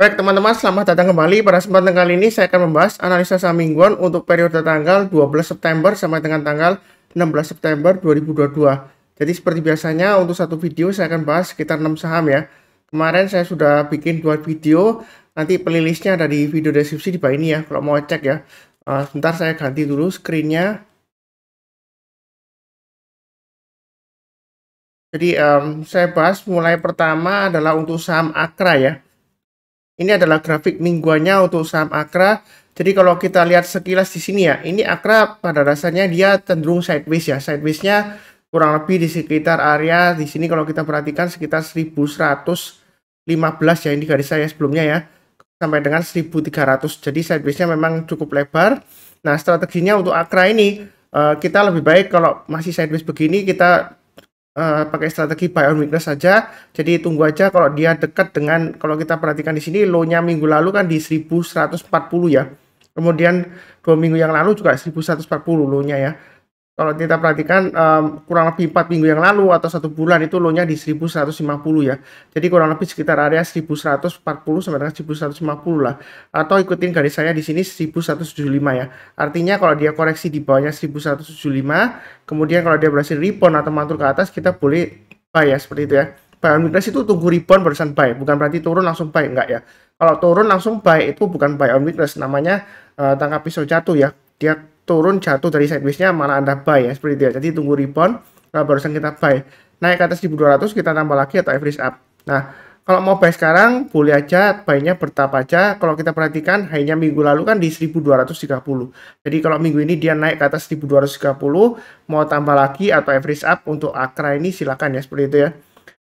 Baik teman-teman, selamat datang kembali. Pada kesempatan kali ini saya akan membahas analisa saham mingguan untuk periode tanggal 12 September sampai dengan tanggal 16 September 2022. Jadi seperti biasanya untuk satu video saya akan bahas sekitar 6 saham ya. Kemarin saya sudah bikin 2 video, nanti playlistnya ada di video deskripsi di bawah ini ya, kalau mau cek ya. Sebentar saya ganti dulu screen-nya. Jadi saya bahas mulai pertama adalah untuk saham Akra ya. Ini adalah grafik mingguannya untuk saham Akra. Jadi kalau kita lihat sekilas di sini ya, ini Akra pada dasarnya dia cenderung sideways ya. Sideways-nya kurang lebih di sekitar area di sini kalau kita perhatikan sekitar 1115 ya, ini garis saya sebelumnya ya, sampai dengan 1300. Jadi sideways-nya memang cukup lebar. Nah, strateginya untuk Akra ini kita lebih baik kalau masih sideways begini kita pakai strategi buy on weakness saja. Jadi tunggu aja kalau dia dekat dengan, kalau kita perhatikan di sini low-nya minggu lalu kan di 1140 ya. Kemudian 2 minggu yang lalu juga 1140 low-nya ya. Kalau kita perhatikan kurang lebih 4 minggu yang lalu atau 1 bulan itu low-nya di 1150 ya. Jadi kurang lebih sekitar area 1140 sampai dengan 1150 lah. Atau ikutin garis saya di sini 1175 ya. Artinya kalau dia koreksi di bawahnya 1175, kemudian kalau dia berhasil rebound atau mantul ke atas, kita boleh buy ya, seperti itu ya. Buy on weakness itu tunggu rebound barusan buy, bukan berarti turun langsung buy, enggak ya. Kalau turun langsung buy itu bukan buy on weakness, namanya tangkap pisau jatuh ya. Dia turun jatuh dari sideways-nya malah Anda buy ya, seperti itu ya. Jadi tunggu rebound, barusan kita buy. Naik ke atas 1200 kita tambah lagi atau average up. Nah, kalau mau buy sekarang boleh aja, buy-nya bertahap aja. Kalau kita perhatikan high-nya minggu lalu kan di 1230. Jadi kalau minggu ini dia naik ke atas 1230, mau tambah lagi atau average up untuk Akra ini silakan ya, seperti itu ya.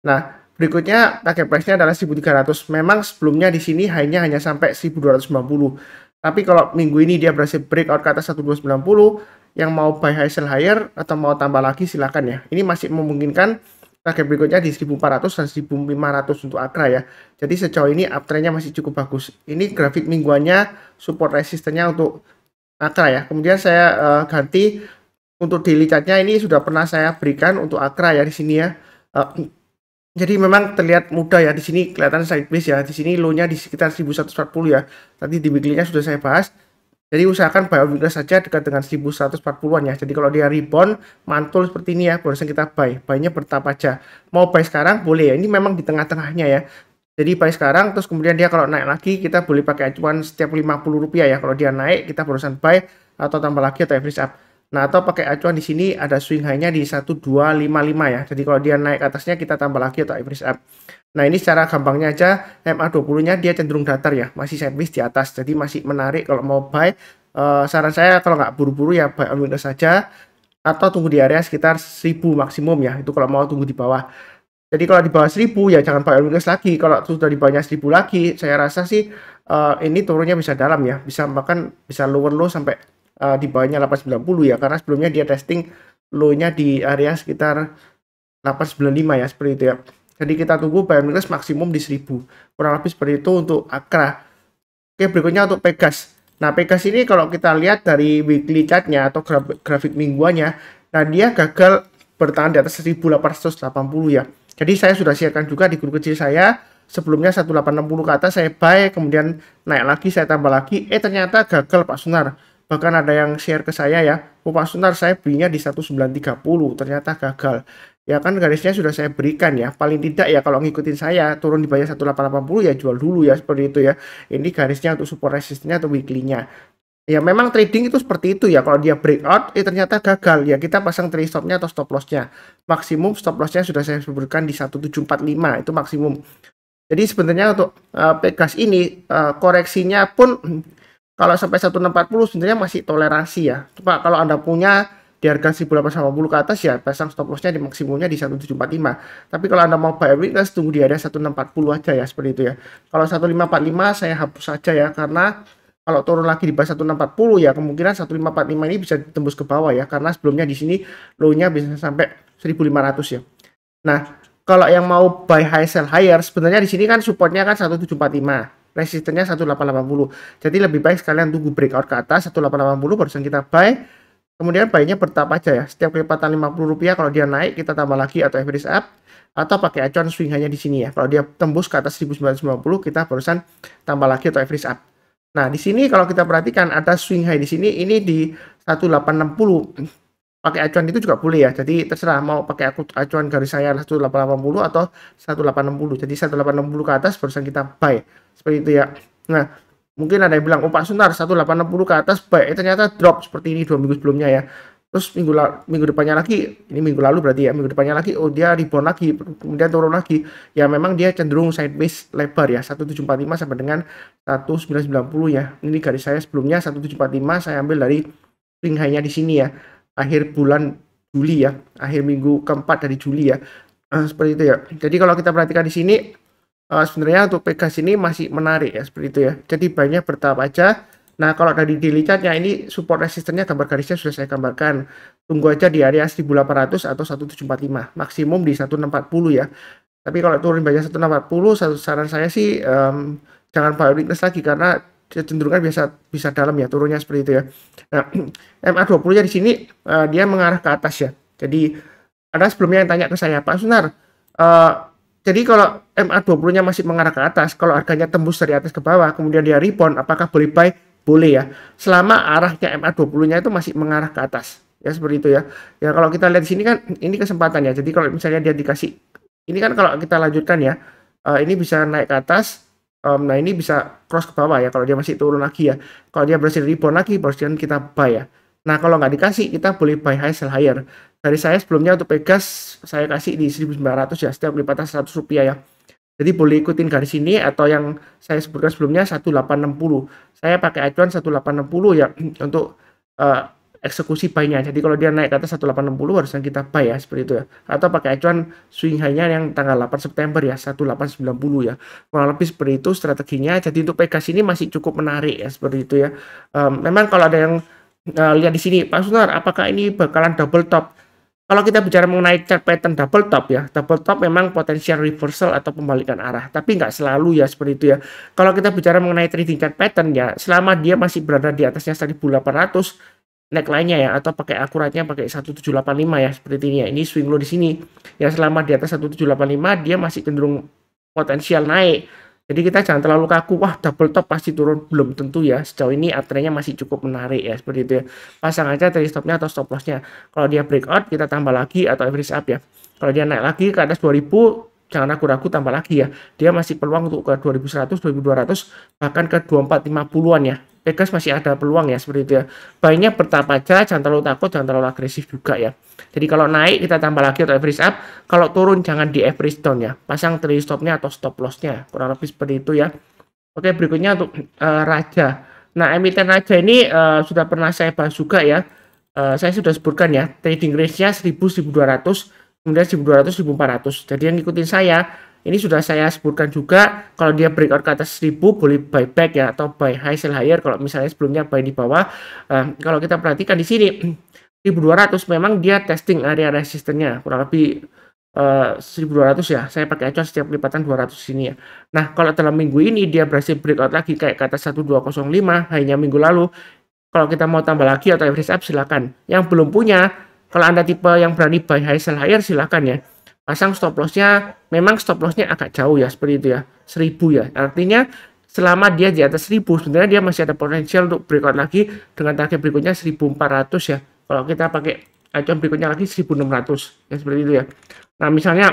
Nah, berikutnya target price-nya adalah 1300. Memang sebelumnya di sini high-nya hanya sampai 1290. Tapi kalau minggu ini dia berhasil breakout ke atas 1290, yang mau buy high sell higher atau mau tambah lagi silakan ya. Ini masih memungkinkan. Target berikutnya di 1400 dan 1500 untuk Akra ya. Jadi sejauh ini uptrendnya masih cukup bagus. Ini grafik mingguannya, support resistennya untuk Akra ya. Kemudian saya ganti untuk daily chartnya, ini sudah pernah saya berikan untuk Akra ya di sini ya. Jadi memang terlihat mudah ya, di sini kelihatan sideways ya. Di sini low-nya di sekitar 1140 ya. Tadi di weekly-nya sudah saya bahas. Jadi usahakan buy on weakness saja dekat dengan 1140-an ya. Jadi kalau dia rebound mantul seperti ini ya, barusan kita buy. Buy-nya bertahap aja. Mau buy sekarang boleh ya. Ini memang di tengah-tengahnya ya. Jadi buy sekarang, terus kemudian dia kalau naik lagi kita boleh pakai acuan setiap 50 rupiah ya. Kalau dia naik kita barusan buy atau tambah lagi atau average up. Nah, atau pakai acuan di sini ada swing high-nya di 1255 ya. Jadi kalau dia naik atasnya kita tambah lagi atau average up. Nah, ini secara gampangnya aja, MA20-nya dia cenderung datar ya, masih sideways di atas. Jadi masih menarik kalau mau buy. Saran saya kalau nggak buru-buru ya buy on weakness saja atau tunggu di area sekitar 1000 maksimum ya. Itu kalau mau tunggu di bawah. Jadi kalau di bawah 1000 ya jangan buy on weakness lagi. Kalau sudah di bawahnya 1000 lagi, saya rasa sih ini turunnya bisa dalam ya. Bisa bahkan bisa lower low sampai di bawahnya 890 ya, karena sebelumnya dia testing low-nya di area sekitar 895 ya, seperti itu ya. Jadi kita tunggu buy on weakness maksimum di 1000. Kurang lebih seperti itu untuk Akra. Oke, berikutnya untuk Pegas. Nah, Pegas ini kalau kita lihat dari weekly chart-nya atau grafik mingguannya, nah dia gagal bertahan di atas 1880 ya. Jadi saya sudah siapkan juga di grup kecil saya. Sebelumnya 1860 ke atas saya buy, kemudian naik lagi saya tambah lagi. Ternyata gagal Pak Sunar. Bahkan ada yang share ke saya ya, Pak Sunar saya belinya di 1930, ternyata gagal. Ya kan garisnya sudah saya berikan ya, paling tidak ya kalau ngikutin saya turun di bawah 1880 ya jual dulu ya, seperti itu ya. Ini garisnya untuk support resistnya atau weekly-nya. Ya memang trading itu seperti itu ya, kalau dia breakout ternyata gagal ya, kita pasang trade stop-nya atau stop loss-nya. Maksimum stop loss-nya sudah saya sebutkan di 1745, itu maksimum. Jadi sebenarnya untuk Pegas ini koreksinya pun kalau sampai 1640 sebenarnya masih toleransi ya. Coba kalau Anda punya di harga 1850 ke atas ya pasang stop loss-nya di maksimumnya di 1745. Tapi kalau Anda mau buy on weakness tunggu di area 1640 aja ya, seperti itu ya. Kalau 1545 saya hapus saja ya, karena kalau turun lagi di bawah 1640 ya kemungkinan 1545 ini bisa tembus ke bawah ya, karena sebelumnya di sini low-nya bisa sampai 1500 ya. Nah, kalau yang mau buy high sell higher sebenarnya di sini kan supportnya kan 1745. Resistennya 1880. Jadi lebih baik sekalian tunggu breakout ke atas 1880 barusan kita buy. Kemudian buy-nya bertahap aja ya. Setiap kelipatan Rp50 kalau dia naik kita tambah lagi atau average up atau pakai acuan swing hanya di sini ya. Kalau dia tembus ke atas 1990 kita barusan tambah lagi atau average up. Nah, di sini kalau kita perhatikan ada swing high di sini ini di 1860. Pakai acuan itu juga boleh ya. Jadi terserah mau pakai acuan garis saya 1880 atau 1860. Jadi 1860 ke atas barusan kita buy. Seperti itu ya. Nah, mungkin ada yang bilang, "Oh Pak Sunar, 1860 ke atas buy." Ternyata drop seperti ini 2 minggu sebelumnya ya. Terus minggu depannya lagi, ini minggu lalu berarti ya, minggu depannya lagi, oh dia rebound lagi, kemudian turun lagi. Ya memang dia cenderung sideways lebar ya, 1745 sampai dengan 1990 ya. Ini garis saya sebelumnya 1745, saya ambil dari swing high-nya di sini ya. Akhir bulan Juli ya, akhir minggu keempat dari Juli ya. Seperti itu ya. Jadi kalau kita perhatikan di sini, sebenarnya untuk Pegas ini masih menarik ya, seperti itu ya. Jadi banyak bertahap aja. Nah, kalau dari daily chart-nya ini support resistennya gambar garisnya sudah saya gambarkan. Tunggu aja di area 1800 atau 1745, maksimum di 1640 ya. Tapi kalau turun banyak 1640, saran saya sih jangan buy weakness lagi karena cenderungan bisa dalam ya turunnya seperti itu ya. Nah, MA20-nya di sini dia mengarah ke atas ya. Jadi ada sebelumnya yang tanya ke saya, "Pak Sunar, jadi kalau MA20-nya masih mengarah ke atas, kalau harganya tembus dari atas ke bawah, kemudian dia rebound, apakah boleh buy?" Boleh ya, selama arahnya MA20-nya itu masih mengarah ke atas. Ya seperti itu ya. Ya kalau kita lihat di sini kan ini kesempatan ya. Jadi kalau misalnya dia dikasih, ini kan kalau kita lanjutkan ya, ini bisa naik ke atas. Nah ini bisa cross ke bawah ya kalau dia masih turun lagi ya. Kalau dia berhasil rebound lagi, baru kita buy ya. Nah kalau nggak dikasih, kita boleh buy high sell higher. Dari saya sebelumnya untuk Pegas, saya kasih di 1900 ya, setiap lipatan Rp100 ya. Jadi boleh ikutin garis ini atau yang saya sebutkan sebelumnya 1860. Saya pakai acuan 1860 ya untuk eksekusi buy-nya. Jadi kalau dia naik ke atas 1860 harusnya kita buy ya, seperti itu ya. Atau pakai acuan swing high-nya yang tanggal 8 September ya, 1890 ya. Kurang lebih seperti itu strateginya. Jadi untuk Pegas ini masih cukup menarik ya, seperti itu ya. Memang kalau ada yang lihat di sini, "Pak Sunar, apakah ini bakalan double top?" Kalau kita bicara mengenai chart pattern double top ya, double top memang potensial reversal atau pembalikan arah, tapi nggak selalu ya seperti itu ya. Kalau kita bicara mengenai trading chart pattern ya, selama dia masih berada di atasnya 1800 neckline-nya ya, atau pakai akuratnya pakai 1785 ya, seperti ini ya. Ini swing low di sini. Ya selama di atas 1785 dia masih cenderung potensial naik. Jadi kita jangan terlalu kaku, wah double top pasti turun, belum tentu ya. Sejauh ini trennya masih cukup menarik ya, seperti itu ya. Pasang aja trailing stopnya atau stop lossnya. Kalau dia breakout kita tambah lagi atau average up ya. Kalau dia naik lagi ke atas 2000, jangan ragu-ragu tambah lagi ya. Dia masih peluang untuk ke 2100, 2200, bahkan ke 2450-an ya. Pegas masih ada peluang ya, seperti itu ya. Buy-nya bertahap aja, jangan terlalu takut, jangan terlalu agresif juga ya. Jadi kalau naik kita tambah lagi atau average up, kalau turun jangan di average down ya. Pasang trailing stopnya atau stop lossnya, kurang lebih seperti itu ya. Oke, berikutnya untuk Raja. Nah, emiten Raja ini sudah pernah saya bahas juga ya. Saya sudah sebutkan ya, trading range-nya 1000-1200, kemudian 1200-1400. Jadi yang ngikutin saya, ini sudah saya sebutkan juga, kalau dia breakout ke atas 1000 boleh buy back ya, atau buy high sell higher kalau misalnya sebelumnya buy di bawah. Kalau kita perhatikan di sini 1200 memang dia testing area resistennya kurang lebih 1200 ya. Saya pakai acuan setiap lipatan 200 sini ya. Nah, kalau dalam minggu ini dia berhasil breakout lagi kayak ke atas 1205 hanya minggu lalu. Kalau kita mau tambah lagi atau average up silakan. Yang belum punya, kalau Anda tipe yang berani buy high sell higher silakan ya. Pasang stop loss-nya, memang stop loss-nya agak jauh ya seperti itu ya. 1000 ya. Artinya selama dia di atas 1000 sebenarnya dia masih ada potensial untuk breakout lagi dengan target berikutnya 1400 ya. Kalau kita pakai acuan berikutnya lagi 1600 ya, seperti itu ya. Nah misalnya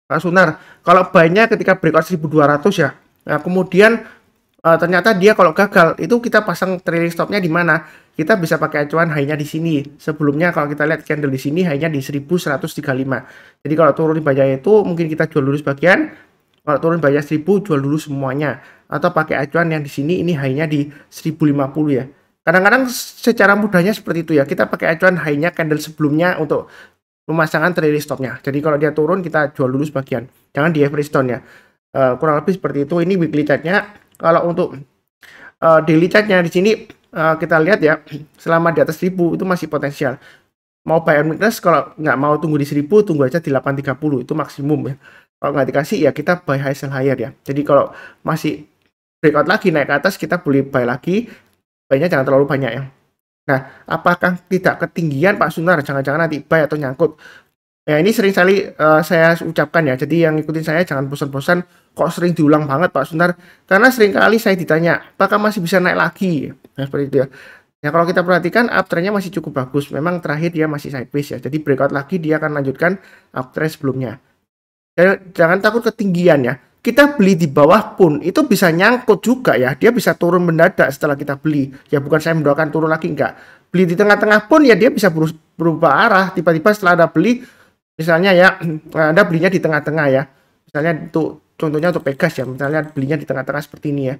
Pak Sunar, kalau buy-nya ketika breakout 1200 ya, nah kemudian ternyata dia kalau gagal itu kita pasang trailing stopnya di mana? Kita bisa pakai acuan high-nya di sini. Sebelumnya kalau kita lihat candle di sini high-nya di 1135. Jadi kalau turun di banyak itu mungkin kita jual dulu sebagian. Kalau turun banyak 1000 jual dulu semuanya. Atau pakai acuan yang di sini ini high-nya di 1050 ya. Kadang-kadang secara mudahnya seperti itu ya. Kita pakai acuan high-nya candle sebelumnya untuk pemasangan trailing stopnya. Jadi kalau dia turun kita jual dulu sebagian. Jangan di average down ya. Kurang lebih seperti itu. Ini weekly chart-nya. Kalau untuk daily chart-nya di sini kita lihat ya, selama di atas 1000 itu masih potensial. Mau buy on weakness, kalau nggak mau tunggu di 1000, tunggu aja di 830, itu maksimum ya. Kalau nggak dikasih ya kita buy high sell higher ya. Jadi kalau masih breakout lagi naik ke atas, kita boleh buy lagi, buy-nya jangan terlalu banyak ya. Nah, apakah tidak ketinggian Pak Sunar? Jangan-jangan nanti buy atau nyangkut. Ya ini sering kali saya ucapkan ya. Jadi yang ngikutin saya jangan bosan-bosan. Kok sering diulang banget Pak Sunar? Karena sering kali saya ditanya, apakah masih bisa naik lagi? Nah, seperti itu ya. Ya kalau kita perhatikan uptrendnya masih cukup bagus. Memang terakhir dia masih sideways ya. Jadi breakout lagi dia akan lanjutkan uptrend sebelumnya. Jangan takut ketinggian ya. Kita beli di bawah pun itu bisa nyangkut juga ya. Dia bisa turun mendadak setelah kita beli. Ya bukan saya mendoakan turun lagi, enggak. Beli di tengah-tengah pun ya dia bisa berubah arah. Tiba-tiba setelah Anda beli, misalnya ya Anda belinya di tengah-tengah ya. Misalnya untuk contohnya untuk Pegas ya. Misalnya belinya di tengah-tengah seperti ini ya.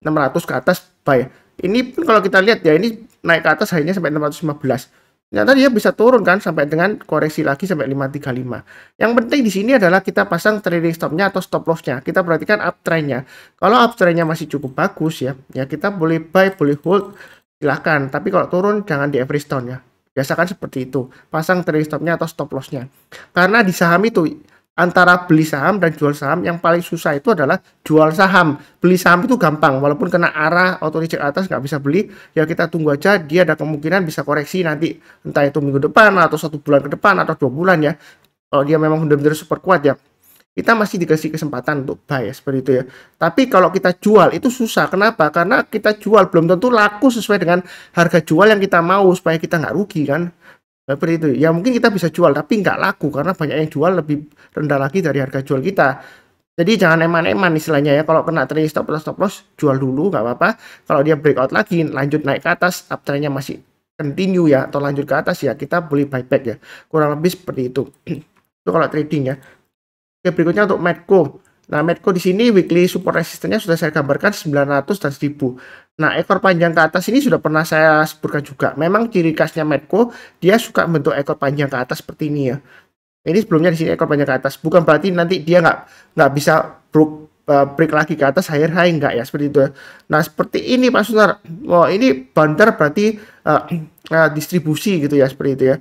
600 ke atas buy. Ini pun kalau kita lihat ya ini naik ke atas hanya sampai 615. Ternyata dia bisa turun kan sampai dengan koreksi lagi sampai 535. Yang penting di sini adalah kita pasang trading stopnya atau stop lossnya. Kita perhatikan uptrendnya. Kalau uptrendnya masih cukup bagus ya, ya kita boleh buy, boleh hold, silahkan. Tapi kalau turun jangan di average down ya. Biasakan seperti itu. Pasang trading stopnya atau stop lossnya. Karena di saham itu antara beli saham dan jual saham yang paling susah itu adalah jual saham. Beli saham itu gampang, walaupun kena arah auto reject atas nggak bisa beli, ya kita tunggu aja, dia ada kemungkinan bisa koreksi nanti entah itu minggu depan atau 1 bulan ke depan atau 2 bulan ya. Kalau dia memang benar-benar super kuat ya, kita masih dikasih kesempatan untuk buy ya, seperti itu ya. Tapi kalau kita jual itu susah. Kenapa? Karena kita jual belum tentu laku sesuai dengan harga jual yang kita mau supaya kita nggak rugi kan. Seperti itu. Ya mungkin kita bisa jual tapi nggak laku karena banyak yang jual lebih rendah lagi dari harga jual kita. Jadi jangan eman-eman istilahnya ya. Kalau kena trading stop loss jual dulu nggak apa-apa. Kalau dia breakout lagi lanjut naik ke atas, uptrendnya masih continue ya atau lanjut ke atas ya kita boleh buyback ya. Kurang lebih seperti itu. Itu kalau trading ya. Oke, berikutnya untuk Medco. Nah, Medco di sini weekly support resistennya sudah saya gambarkan 900 dan 1000. Nah, ekor panjang ke atas ini sudah pernah saya sebutkan juga. Memang ciri khasnya Medco, dia suka bentuk ekor panjang ke atas seperti ini ya. Ini sebelumnya di sini ekor panjang ke atas. Bukan berarti nanti dia nggak bisa break lagi ke atas higher high enggak ya seperti itu ya. Nah, seperti ini Pak Sunar. Oh, ini bandar berarti distribusi gitu ya seperti itu ya.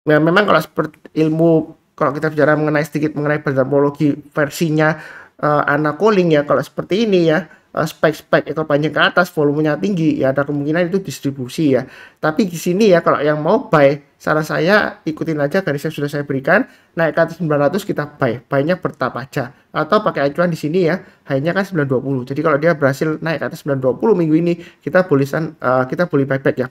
Ya, memang kalau seperti ilmu kalau kita bicara mengenai sedikit mengenai bandarmologi versinya Anna Calling ya kalau seperti ini ya spek-spek ekor panjang ke atas volumenya tinggi ya ada kemungkinan itu distribusi ya. Tapi di sini ya kalau yang mau buy saran saya ikutin aja garis yang sudah saya berikan naik ke atas 900 kita buy-nya bertahap aja atau pakai acuan di sini ya hanya kan 920. Jadi kalau dia berhasil naik ke atas 920 minggu ini kita boleh buyback ya.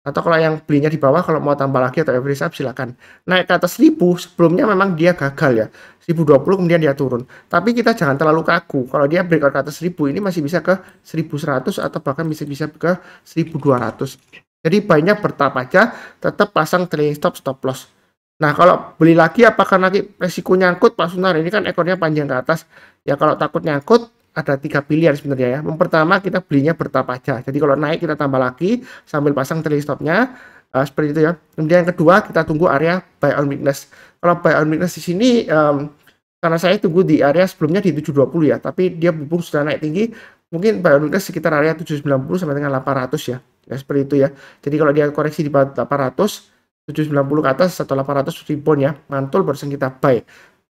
Atau kalau yang belinya di bawah kalau mau tambah lagi atau average up silakan. Naik ke atas 1000 sebelumnya memang dia gagal ya. 1020 kemudian dia turun. Tapi kita jangan terlalu kaku. Kalau dia breakout ke atas 1000 ini masih bisa ke 1100 atau bahkan bisa ke 1200. Jadi banyak bertahap aja tetap pasang trailing stop loss. Nah, kalau beli lagi apakah nanti resiko nyangkut Pak Sunar? Ini kan ekornya panjang ke atas. Ya kalau takut nyangkut ada 3 pilihan sebenarnya ya. Yang pertama kita belinya bertahap aja. Jadi kalau naik kita tambah lagi sambil pasang trailing stopnya seperti itu ya. Kemudian yang kedua kita tunggu area buy on weakness. Kalau buy on weakness di sini karena saya tunggu di area sebelumnya di 720 ya, tapi dia berhubung sudah naik tinggi, mungkin buy on weakness sekitar area 790 sampai dengan 800 ya. Ya seperti itu ya. Jadi kalau dia koreksi di 800 790 ke atas atau 800 rebound ya, mantul barusan kita buy.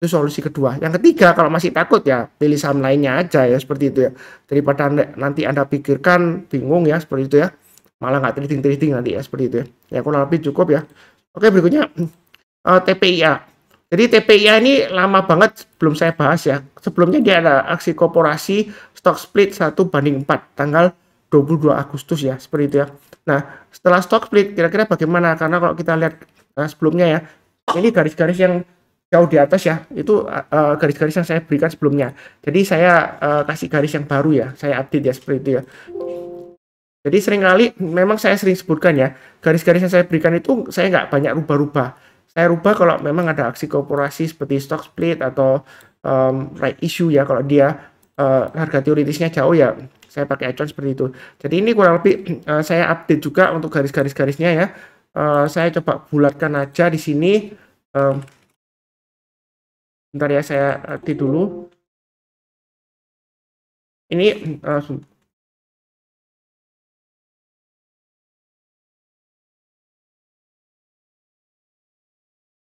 Itu solusi kedua. Yang ketiga, kalau masih takut ya pilih saham lainnya aja ya seperti itu ya. Daripada nanti Anda pikirkan bingung ya seperti itu ya. Malah nggak trading nanti ya seperti itu ya. Ya kurang lebih cukup ya. Oke, berikutnya TPIA. Jadi TPIA ini lama banget belum saya bahas ya. Sebelumnya dia ada aksi korporasi stock split 1/4 tanggal 22 Agustus ya, seperti itu ya. Nah, setelah stock split kira-kira bagaimana? Karena kalau kita lihat sebelumnya ya, ini garis-garis yang jauh di atas ya, itu garis-garis yang saya berikan sebelumnya. Jadi saya kasih garis yang baru ya, saya update ya seperti itu ya. Jadi seringkali memang saya sering sebutkan ya, garis-garis yang saya berikan itu saya nggak banyak rubah-rubah. Saya rubah kalau memang ada aksi korporasi seperti stock split atau right issue ya, kalau dia harga teoritisnya jauh ya, saya pakai acuan seperti itu. Jadi ini kurang lebih saya update juga untuk garis-garisnya ya. Saya coba bulatkan aja di sini. Bentar ya saya update dulu. Ini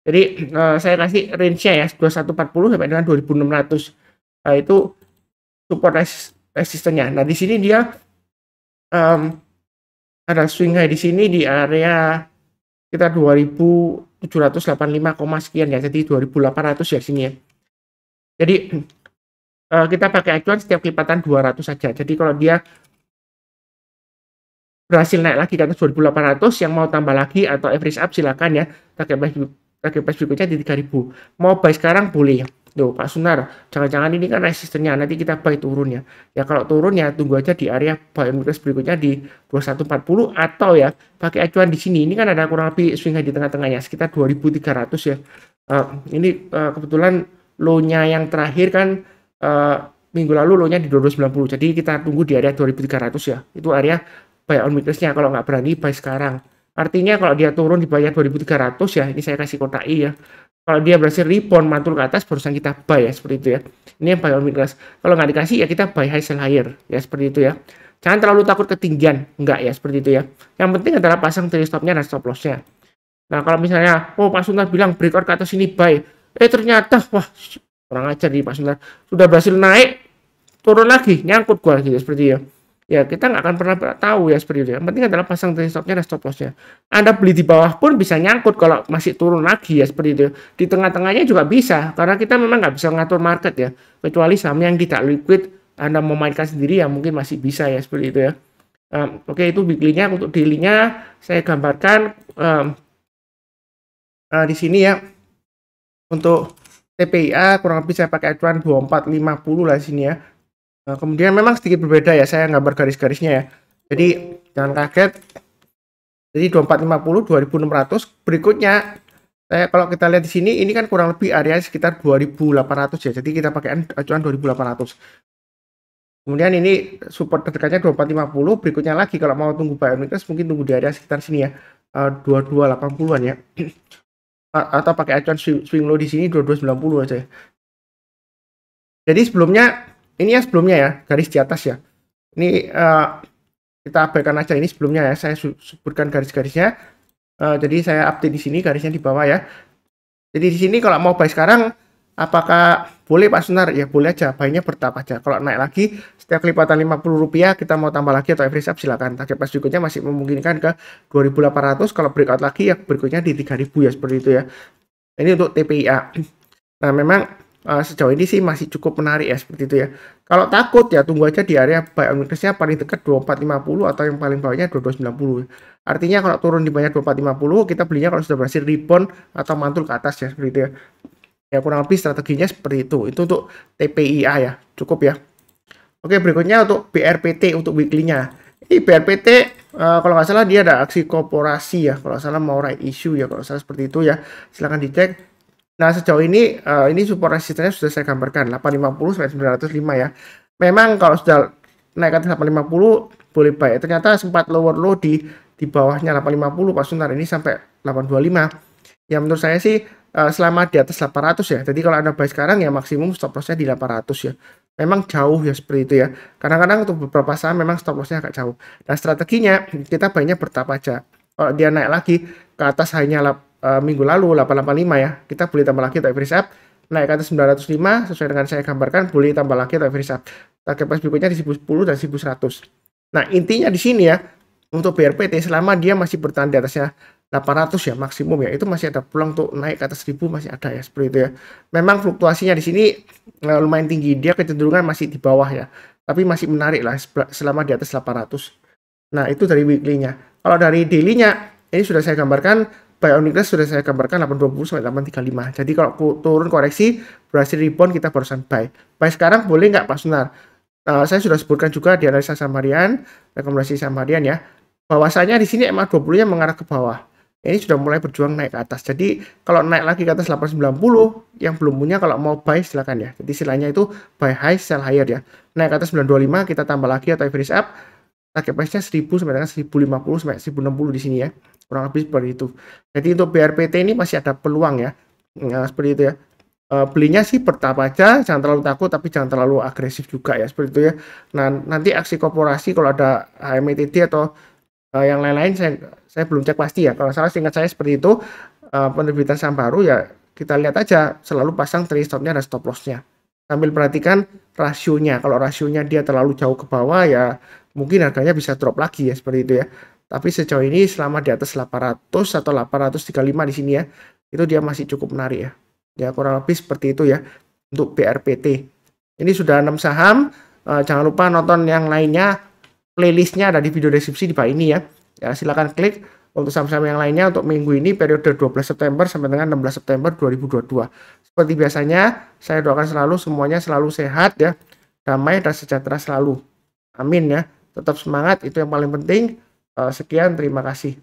jadi saya kasih range-nya ya 2140 sampai dengan 2600. Itu support resistennya. Nah, di sini dia ada swing high di sini di area kita 2785, sekian ya. Jadi 2800 ya sini ya. Jadi kita pakai acuan setiap lipatan 200 saja. Jadi kalau dia berhasil naik lagi ke atas 2800, yang mau tambah lagi atau average up silakan ya. Target price berikutnya di 3000. Mau buy sekarang boleh. Tuh Pak Sunar, jangan-jangan ini kan resistennya, nanti kita buy turun ya. Ya kalau turun ya tunggu aja di area buy on weakness berikutnya di 2140, atau ya pakai acuan di sini. Ini kan ada kurang lebih swing high di tengah-tengahnya sekitar 2300 ya. Ini kebetulan low-nya yang terakhir kan minggu lalu low-nya di 2290. Jadi kita tunggu di area 2300 ya. Itu area buy on weakness-nya kalau nggak berani buy sekarang. Artinya kalau dia turun di bawah 2300 ya, ini saya kasih kotak I ya. Kalau dia berhasil rebound mantul ke atas barusan kita buy ya, seperti itu ya. Ini yang buy on weakness. Kalau nggak dikasih ya kita buy high sell higher ya, seperti itu ya. Jangan terlalu takut ketinggian, enggak ya, seperti itu ya. Yang penting adalah pasang trailing stop-nya dan stop loss-nya. Nah, kalau misalnya Pak Sunar bilang breakout ke atas ini buy, ternyata wah kurang ajar di Pak Sunar, sudah berhasil naik turun lagi nyangkut gua gitu seperti ya. Ya kita nggak akan pernah tahu ya seperti itu. Yang penting adalah pasang trailing stop-nya dan stop loss-nya. Anda beli di bawah pun bisa nyangkut kalau masih turun lagi ya seperti itu. Di tengah-tengahnya juga bisa karena kita memang nggak bisa ngatur market ya. Kecuali saham yang tidak liquid, Anda mau mainkan sendiri ya mungkin masih bisa ya seperti itu ya. Oke, itu weekly-nya. Untuk daily-nya saya gambarkan di sini ya. Untuk TPIA kurang lebih saya pakai acuan 2450 lah di sini ya. Kemudian memang sedikit berbeda ya, saya gambar garis-garisnya ya. Jadi jangan kaget. Jadi 2450, 2600. Berikutnya kalau kita lihat di sini ini kan kurang lebih area sekitar 2800 ya. Jadi kita pakai acuan 2800. Kemudian ini support terdekatnya 2450. Berikutnya lagi kalau mau tunggu buy on weakness mungkin tunggu di area sekitar sini ya. 2280-an ya. Atau pakai acuan swing low di sini 2290 aja ya. Jadi sebelumnya ini ya sebelumnya ya, garis di atas ya. Ini kita abaikan aja ini sebelumnya ya. Saya sebutkan garis-garisnya. Jadi saya update di sini garisnya di bawah ya. Jadi di sini kalau mau buy sekarang, apakah boleh Pak Sunar? Ya boleh aja, buy-nya bertahap aja. Kalau naik lagi setiap kelipatan Rp50, kita mau tambah lagi atau average up silakan. Target price berikutnya masih memungkinkan ke 2800. Kalau breakout lagi ya berikutnya di 3000 ya seperti itu ya. Ini untuk TPIA. Nah memang sejauh ini sih masih cukup menarik ya seperti itu ya. Kalau takut ya tunggu aja di area buy on weakness-nya paling dekat 2450 atau yang paling bawahnya 2290. Artinya kalau turun di bawah 2450 kita belinya kalau sudah berhasil rebound atau mantul ke atas ya seperti itu ya. Ya kurang lebih strateginya seperti itu. Itu untuk TPIA ya, cukup ya. Oke, berikutnya untuk BRPT untuk weekly-nya. Ini BRPT kalau nggak salah dia ada aksi korporasi ya, kalau nggak salah mau right issue ya, kalau salah seperti itu ya. Silahkan dicek. Nah, sejauh ini support resistennya sudah saya gambarkan 850 sampai 905 ya. Memang kalau sudah naik ke atas 850 boleh buy. Ternyata sempat lower low di bawahnya 850 Pak Sunar, ini sampai 825. Ya menurut saya sih selama di atas 800 ya. Jadi kalau Anda buy sekarang ya maksimum stop loss-nya di 800 ya. Memang jauh ya seperti itu ya. Kadang-kadang untuk beberapa saham memang stop loss-nya agak jauh. Dan strateginya kita buy-nya bertahap aja. Kalau dia naik lagi ke atas hanya minggu lalu 885 ya, kita boleh tambah lagi atau average up. Naik ke atas 905 sesuai dengan saya gambarkan boleh tambah lagi atau average up. Target price berikutnya di 1010 dan 1100. Nah intinya di sini ya untuk BRPT selama dia masih bertahan di atasnya 800 ya maksimum ya, itu masih ada peluang untuk naik ke atas 1000 masih ada ya seperti itu ya. Memang fluktuasinya di sini lumayan tinggi, dia kecenderungan masih di bawah ya, tapi masih menarik lah selama di atas 800. Nah itu dari weekly-nya. Kalau dari daily-nya ini sudah saya gambarkan, buy on weakness sudah saya gambarkan 820 sampai 835. Jadi kalau turun koreksi berhasil rebound kita barusan buy. Buy sekarang boleh nggak Pak Sunar? Saya sudah sebutkan juga di analisa saham harian, rekomendasi saham harian ya, bahwasanya di sini MA20-nya mengarah ke bawah. Ini sudah mulai berjuang naik ke atas. Jadi kalau naik lagi ke atas 890, yang belum punya kalau mau buy silakan ya. Jadi istilahnya itu buy high sell higher ya. Naik ke atas 925 kita tambah lagi atau average up. Target price-nya 1000 sampai dengan 1050 sampai 1060 di sini ya. Kurang lebih seperti itu. Jadi untuk BRPT ini masih ada peluang ya. Nah, seperti itu ya. Belinya sih bertahap aja, jangan terlalu takut tapi jangan terlalu agresif juga ya seperti itu ya. Nah, nanti aksi korporasi kalau ada HMTT atau yang lain-lain saya belum cek pasti ya. Kalau salah seingat saya seperti itu, penerbitan saham baru ya kita lihat aja selalu pasang trailing stop-nya dan stop loss-nya. Sambil perhatikan rasionya. Kalau rasionya dia terlalu jauh ke bawah ya mungkin harganya bisa drop lagi ya seperti itu ya. Tapi sejauh ini selama di atas 800 atau 835 di sini ya, itu dia masih cukup menarik ya. Ya kurang lebih seperti itu ya untuk BRPT. Ini sudah 6 saham. Jangan lupa nonton yang lainnya. Playlistnya ada di video deskripsi di bawah ini ya. Ya silakan klik untuk saham-saham yang lainnya untuk minggu ini periode 12 September sampai dengan 16 September 2022. Seperti biasanya, saya doakan selalu semuanya selalu sehat ya, damai dan sejahtera selalu. Amin ya. Tetap semangat, itu yang paling penting. Sekian, terima kasih.